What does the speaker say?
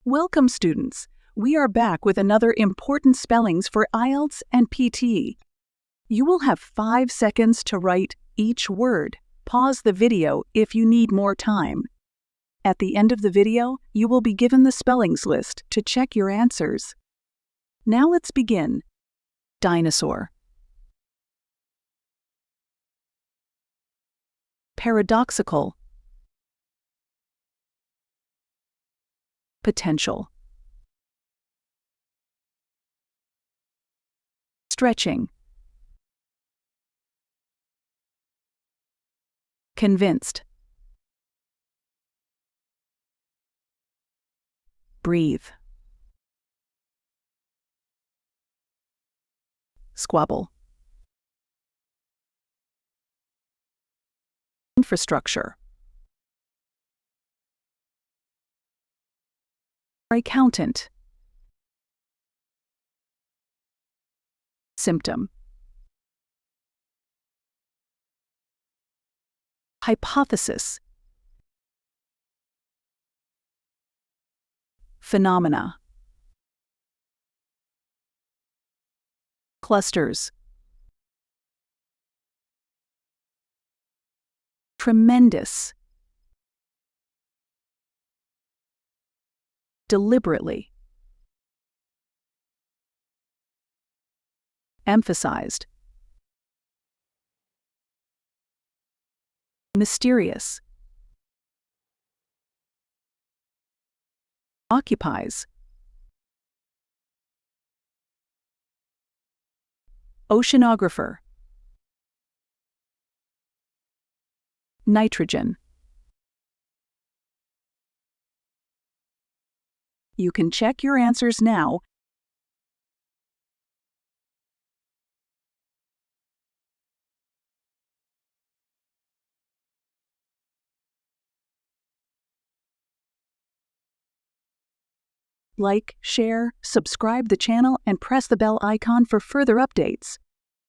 Welcome, students. We are back with another important spellings for Ielts and PT. You will have 5 seconds to write each word. Pause the video if you need more time. At the end of the video, you will be given the spellings list to check your answers. Now let's begin. Dinosaur. Paradoxical. Potential. Stretching. Convinced. Breathe. Squabble. Infrastructure. Accountant. Symptom. Hypothesis. Phenomena. Clusters. Tremendous. Deliberately. Emphasized. Mysterious. Occupies. Oceanographer. Nitrogen. You can check your answers now. Like, share, subscribe the channel, and press the bell icon for further updates.